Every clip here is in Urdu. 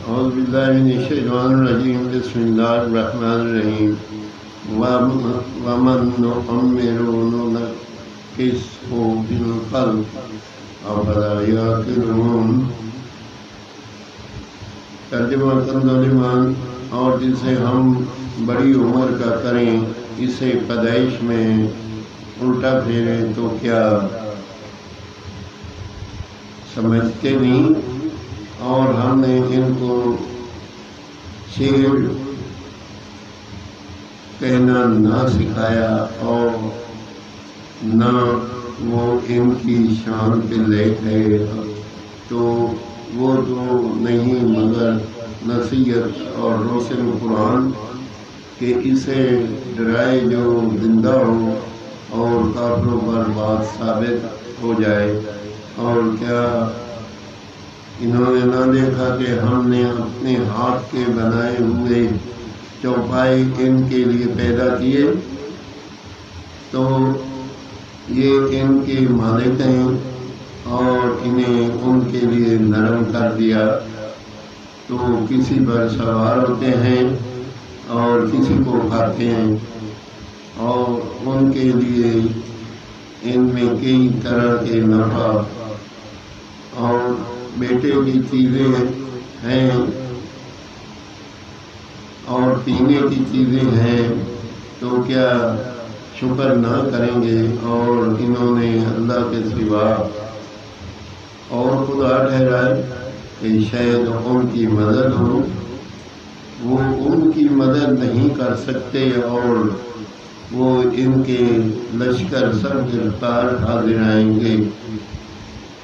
اعوذ باللہ من الشیطان الرجیم بسم اللہ الرحمن الرحیم ومن نعمرہ ننکسہ فی الخلق افلا یعقلون۔ ترجمہ کنزولیمان، اور جسے ہم بڑی عمر کا کریں اسے پیدائش میں الٹا پھیریں تو کیا سمجھتے نہیں؟ اور ہم نے ان کو شعر کہنا نہ سکھایا اور نہ وہ ان کی شان پہ لائق ہے، تو وہ تو نہیں مگر نصیحت اور روشن قرآن کہ اسے ڈرائے جو زندہ ہو اور کافروں پر بات ثابت ہو جائے۔ اور کیا انہوں نے نہ دیکھا کہ ہم نے اپنے ہاتھ کے بنائے ہوئے چوپائے ان کے لیے پیدا کیے، تو یہ ان کے مالک ہیں اور انہیں ان کے لیے نرم کر دیا، تو کسی پر سوار ہوتے ہیں اور کسی کو کھاتے ہیں، اور ان کے لیے ان میں کئی طرح کے نفع اور بیٹے کی چیزیں ہیں اور پینے کی چیزیں ہیں، تو کیا شکر نہ کریں گے؟ اور انہوں نے اللہ کے سوا اور خدا ٹھہرائے کہ شاید ان کی مدد ہو، وہ ان کی مدد نہیں کر سکتے اور وہ ان کے لشکر سب گرفتار حاضر آئیں گے،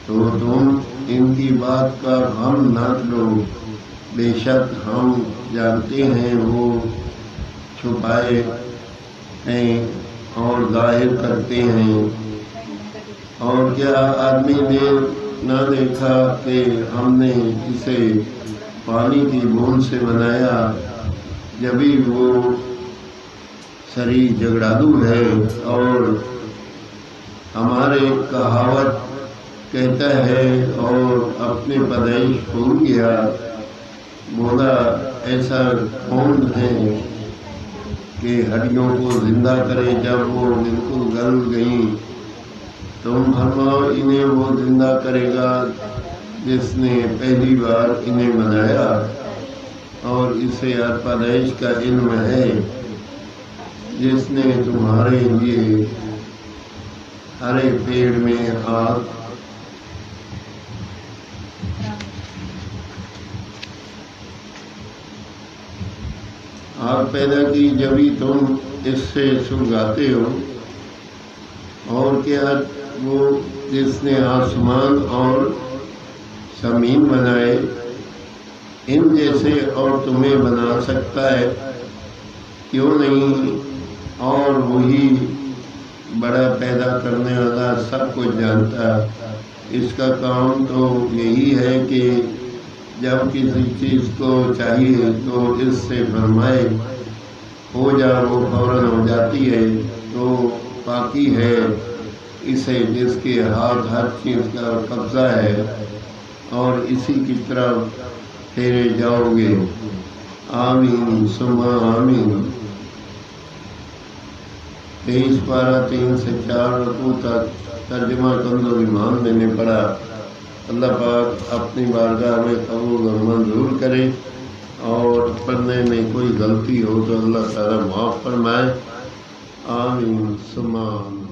تو تم ان کی بات کا غم نہ لو، بے شک ہم جانتے ہیں وہ چھپائے ہیں اور ظاہر کرتے ہیں۔ اور کیا آدمی نے نہ دیکھا کہ ہم نے اسے پانی کی بوند سے بنایا، جبھی وہ سری جھگڑالو ہے، اور ہمارے کہاوت کہتا ہے اور اپنے پیدائش بھول گیا، بولا ایسا کون ہے کہ ہڈیوں کو زندہ کرے جب وہ بالکل گل گئیں؟ تم فرماؤ انہیں وہ زندہ کرے گا جس نے پہلی بار انہیں بنایا، اور اسے ہر پیدائش کا علم ہے، جس نے تمہارے لیے ہرے پیڑ میں آگ پیدا کی جبھی تم اس سے سلگاتے ہو۔ اور کیا وہ جس نے آسمان اور زمین بنائے ان جیسے اور تمہیں بنا سکتا ہے؟ کیوں نہیں؟ اور وہی بڑا پیدا کرنے والا سب کچھ جانتا، اس کا کام تو یہی ہے کہ جب کسی چیز کو چاہیے تو اس سے فرمائے ہو جا، وہ فوراً ہو جاتی ہے، تو باقی ہے اسے جس کے ہاتھ ہر چیز کا قبضہ ہے، اور اسی کی طرف پھیرے جاؤ گے۔ آمین ثم آمین۔ 23 پارہ 3 سے 4 رکوع تک ترجمہ کنزولیمان میں نے پڑھا۔ اللہ پاک اپنی بارگاہ میں قبول اور منظور کرے، اور پڑھنے میں کوئی غلطی ہو تو اللہ تعالیٰ معاف فرمائے۔ آمین ثم آمین۔